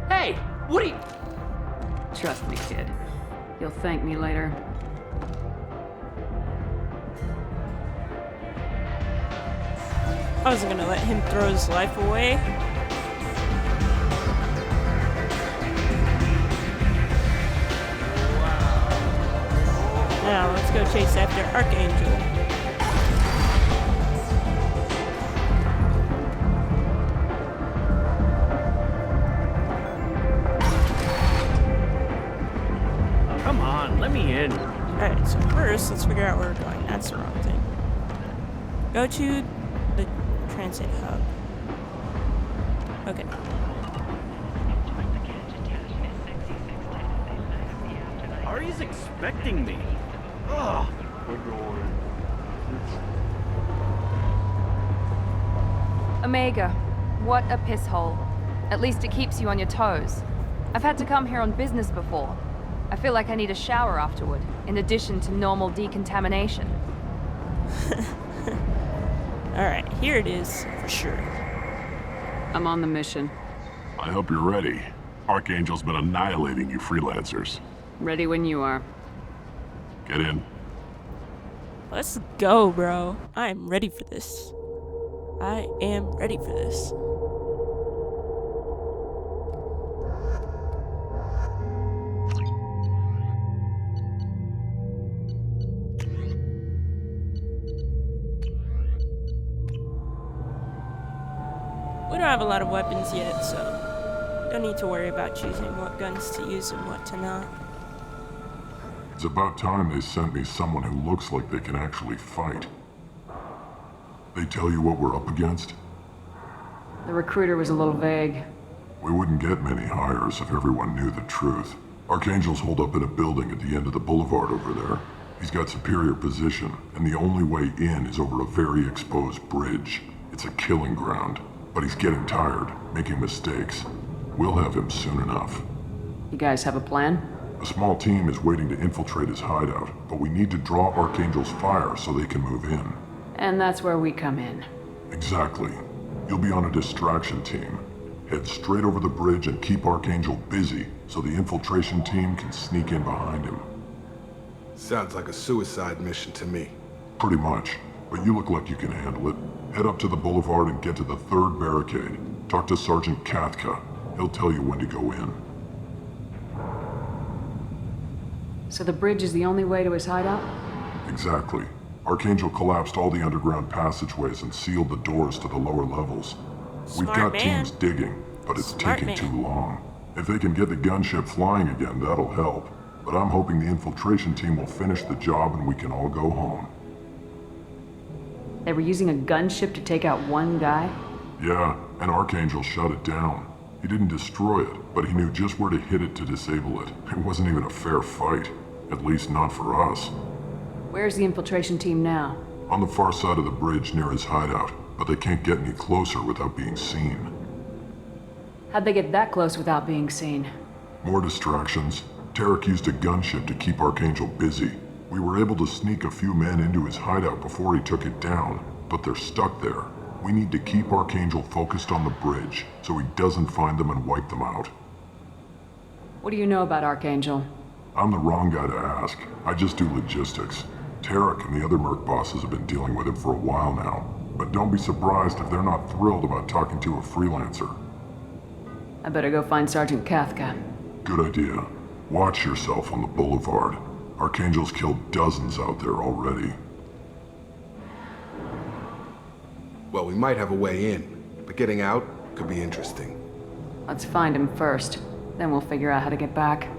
Speaker 2: Hey, what are you...
Speaker 4: Trust me, kid. You'll thank me later.
Speaker 1: I wasn't gonna let him throw his life away. Now, let's go chase after Archangel.
Speaker 20: Come on, let me in.
Speaker 1: Alright, so first, let's figure out where we're going. That's the wrong thing. Go to the transit hub. Okay.
Speaker 20: Ari's expecting me. Ugh.
Speaker 8: Omega, what a piss hole. At least it keeps you on your toes. I've had to come here on business before. I feel like I need a shower afterward, in addition to normal decontamination.
Speaker 1: Alright, here it is, for sure.
Speaker 4: I'm on the mission.
Speaker 19: I hope you're ready. Archangel's been annihilating you freelancers.
Speaker 4: Ready when you are.
Speaker 19: Get in.
Speaker 1: Let's go, bro. I'm ready for this. I am ready for this. We don't have a lot of weapons yet, so don't need to worry about choosing what guns to use and what to not.
Speaker 19: It's about time they sent me someone who looks like they can actually fight. They tell you what we're up against?
Speaker 4: The recruiter was a little vague.
Speaker 19: We wouldn't get many hires if everyone knew the truth. Archangel's holed up in a building at the end of the boulevard over there. He's got superior position, and the only way in is over a very exposed bridge. It's a killing ground, but he's getting tired, making mistakes. We'll have him soon enough.
Speaker 4: You guys have a plan?
Speaker 19: A small team is waiting to infiltrate his hideout, but we need to draw Archangel's fire so they can move in.
Speaker 4: And that's where we come in.
Speaker 19: Exactly. You'll be on a distraction team. Head straight over the bridge and keep Archangel busy so the infiltration team can sneak in behind him.
Speaker 3: Sounds like a suicide mission to me.
Speaker 19: Pretty much, but you look like you can handle it. Head up to the boulevard and get to the third barricade. Talk to Sergeant Kathka. He'll tell you when to go in.
Speaker 4: So the bridge is the only way to his hideout?
Speaker 19: Exactly. Archangel collapsed all the underground passageways and sealed the doors to the lower levels. We've got teams digging, but it's taking too long. If they can get the gunship flying again, that'll help. But I'm hoping the infiltration team will finish the job and we can all go home.
Speaker 4: They were using a gunship to take out one guy?
Speaker 19: Yeah, and Archangel shut it down. He didn't destroy it, but he knew just where to hit it to disable it. It wasn't even a fair fight. At least not for us.
Speaker 4: Where's the infiltration team now?
Speaker 19: On the far side of the bridge near his hideout, but they can't get any closer without being seen.
Speaker 4: How'd they get that close without being seen?
Speaker 19: More distractions. Tarek used a gunship to keep Archangel busy. We were able to sneak a few men into his hideout before he took it down, but they're stuck there. We need to keep Archangel focused on the bridge, so he doesn't find them and wipe them out.
Speaker 4: What do you know about Archangel?
Speaker 19: I'm the wrong guy to ask. I just do logistics. Tarek and the other Merc bosses have been dealing with him for a while now. But don't be surprised if they're not thrilled about talking to a freelancer.
Speaker 4: I better go find Sergeant Kafka.
Speaker 19: Good idea. Watch yourself on the boulevard. Archangel's killed dozens out there already.
Speaker 3: Well, we might have a way in, but getting out could be interesting.
Speaker 4: Let's find him first. Then we'll figure out how to get back.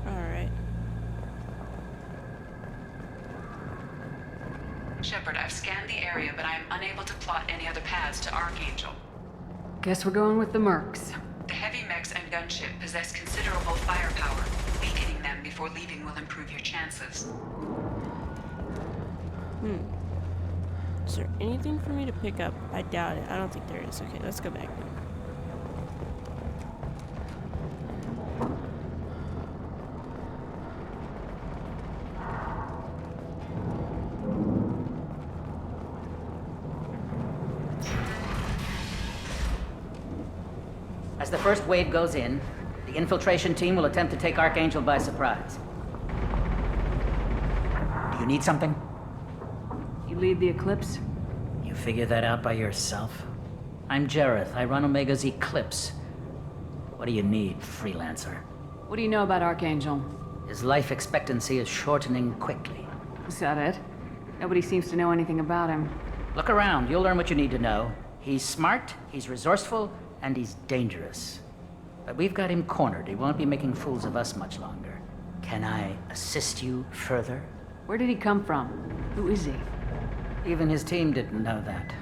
Speaker 1: Alright.
Speaker 9: Shepard, I've scanned the area, but I am unable to plot any other paths to Archangel.
Speaker 4: Guess we're going with the Mercs.
Speaker 9: The heavy mechs and gunship possess considerable firepower. Weakening them before leaving will improve your chances.
Speaker 1: Is there anything for me to pick up? I doubt it. I don't think there is. Okay, let's go back now.
Speaker 18: As the first wave goes in, the infiltration team will attempt to take Archangel by surprise. Do you need something?
Speaker 4: You lead the Eclipse?
Speaker 18: You figure that out by yourself? I'm Jareth. I run Omega's Eclipse. What do you need, freelancer?
Speaker 4: What do you know about Archangel?
Speaker 18: His life expectancy is shortening quickly.
Speaker 4: Is that it? Nobody seems to know anything about him.
Speaker 18: Look around. You'll learn what you need to know. He's smart, he's resourceful, and he's dangerous. But we've got him cornered. He won't be making fools of us much longer. Can I assist you further?
Speaker 4: Where did he come from? Who is he?
Speaker 18: Even his team didn't know that.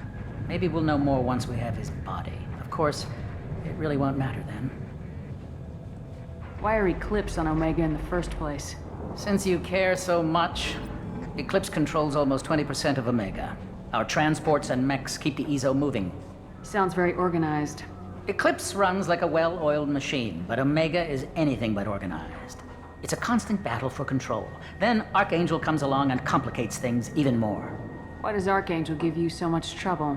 Speaker 18: Maybe we'll know more once we have his body. Of course, it really won't matter then.
Speaker 4: Why are Eclipse on Omega in the first place?
Speaker 18: Since you care so much, Eclipse controls almost 20% of Omega. Our transports and mechs keep the EZO moving.
Speaker 4: Sounds very organized.
Speaker 18: Eclipse runs like a well-oiled machine, but Omega is anything but organized. It's a constant battle for control. Then Archangel comes along and complicates things even more.
Speaker 4: Why does Archangel give you so much trouble?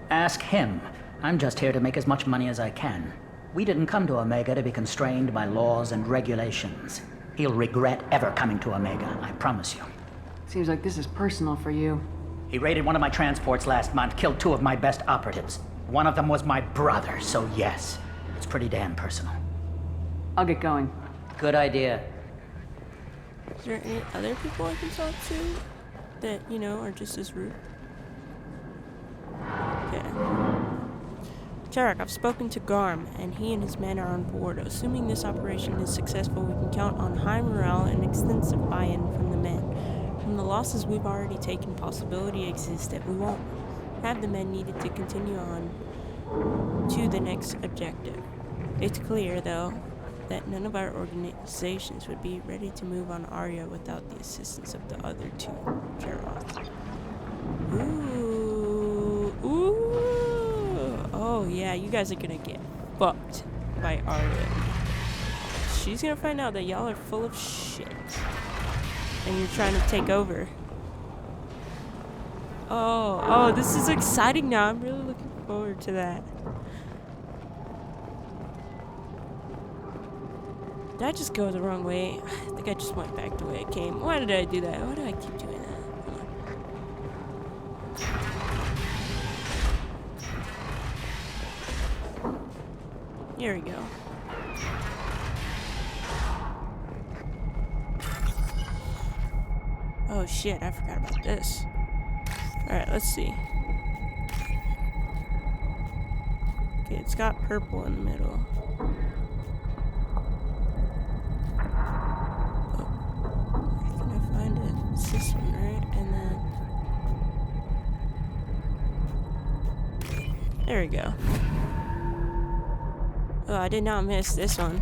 Speaker 18: Ask him. I'm just here to make as much money as I can. We didn't come to Omega to be constrained by laws and regulations. He'll regret ever coming to Omega, I promise you.
Speaker 4: Seems like this is personal for you.
Speaker 18: He raided one of my transports last month, killed 2 of my best operatives. One of them was my brother, so yes, it's pretty damn personal.
Speaker 4: I'll get going.
Speaker 18: Good idea.
Speaker 1: Is there any other people I can talk to that, you know, are just as rude? Okay. Tarek, I've spoken to Garm, and he and his men are on board. Assuming this operation is successful, we can count on high morale and extensive buy-in from the men. From the losses we've already taken, possibility exists that we won't have the men needed to continue on to the next objective. It's clear, though, that none of our organizations would be ready to move on Arya without the assistance of the other 2 Geralds. Ooh. Oh yeah, you guys are gonna get fucked by Arya. She's gonna find out that y'all are full of shit. And you're trying to take over. Oh, this is exciting now. I'm really looking forward to that. Did I just go the wrong way? I think I just went back the way I came. Why did I do that? Why do I keep doing that? Here we go. Oh shit, I forgot about this. Alright, let's see. Okay, it's got purple in the middle. Oh, where can I find it? It's this one, right? And then... There we go. Oh, I did not miss this one.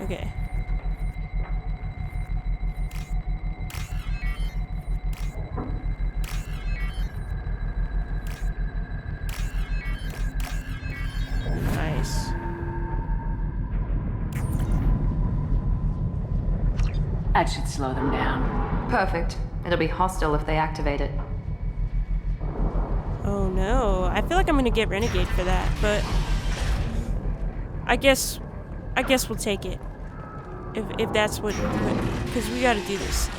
Speaker 1: Okay. Nice.
Speaker 4: That should slow them down.
Speaker 8: Perfect. It'll be hostile if they activate it.
Speaker 1: Oh no, I feel like I'm gonna get Renegade for that, but I guess we'll take it. If that's what, because we gotta do this.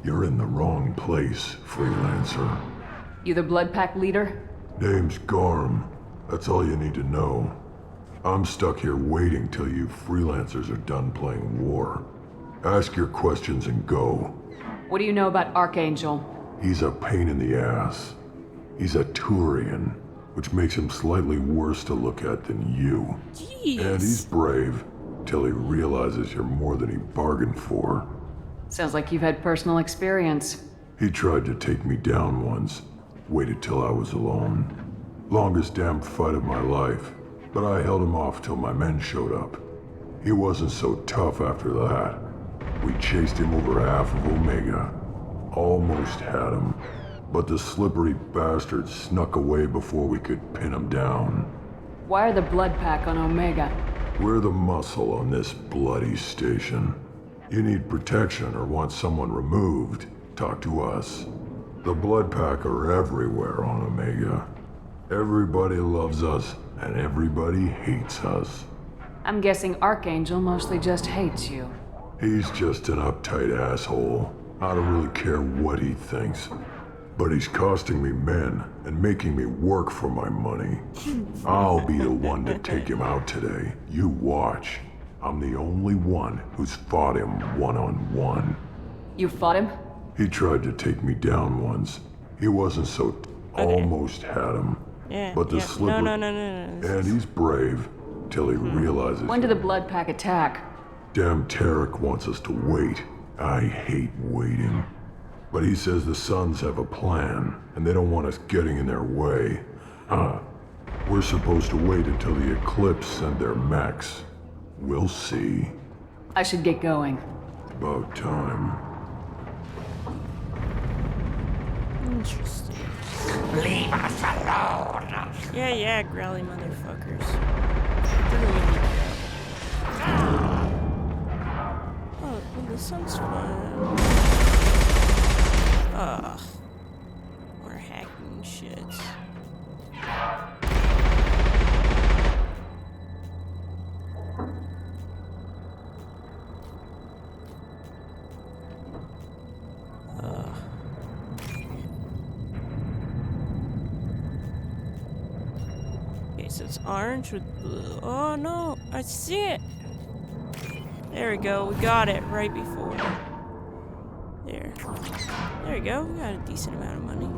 Speaker 19: You're in the wrong place, freelancer.
Speaker 4: You the Blood Pack leader?
Speaker 19: Name's Garm. That's all you need to know. I'm stuck here waiting till you freelancers are done playing war. Ask your questions and go.
Speaker 4: What do you know about Archangel?
Speaker 19: He's a pain in the ass. He's a Turian, which makes him slightly worse to look at than you.
Speaker 1: Jeez.
Speaker 19: And he's brave, till he realizes you're more than he bargained for.
Speaker 4: Sounds like you've had personal experience.
Speaker 19: He tried to take me down once, waited till I was alone. Longest damn fight of my life, but I held him off till my men showed up. He wasn't so tough after that. We chased him over half of Omega. Almost had him, but the slippery bastard snuck away before we could pin him down.
Speaker 4: Why are the Blood Pack on Omega?
Speaker 19: We're the muscle on this bloody station. You need protection or want someone removed, talk to us. The Blood Pack are everywhere on Omega. Everybody loves us, and everybody hates us.
Speaker 4: I'm guessing Archangel mostly just hates you.
Speaker 19: He's just an uptight asshole. I don't really care what he thinks. But he's costing me men and making me work for my money. I'll be the one to take him out today. You watch. I'm the only one who's fought him one-on-one.
Speaker 4: You fought him?
Speaker 19: He tried to take me down once. He wasn't so... Almost had him.
Speaker 1: Yeah,
Speaker 19: But the
Speaker 1: yeah.
Speaker 19: slipper...
Speaker 1: No.
Speaker 19: And he's brave, till he realizes...
Speaker 4: When did the Blood Pack attack?
Speaker 19: Damn Tarek wants us to wait. I hate waiting. But he says the Suns have a plan, and they don't want us getting in their way. We're supposed to wait until the Eclipse send their mechs. We'll see.
Speaker 4: I should get going.
Speaker 19: About time.
Speaker 1: Interesting.
Speaker 6: Leave us alone.
Speaker 1: Yeah, growly motherfuckers. Oh, well, the sun's fun. Ugh. More hacking shit. Okay, so it's orange with blue. Oh no, I see it. There we go, we got it right before. There we go, we got a decent amount of money.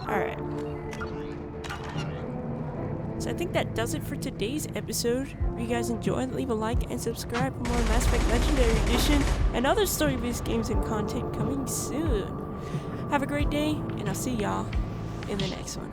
Speaker 1: Alright. So I think that does it for today's episode. If you guys enjoyed, leave a like and subscribe for more Mass Effect Legendary Edition and other story-based games and content coming soon. Have a great day, and I'll see y'all in the next one.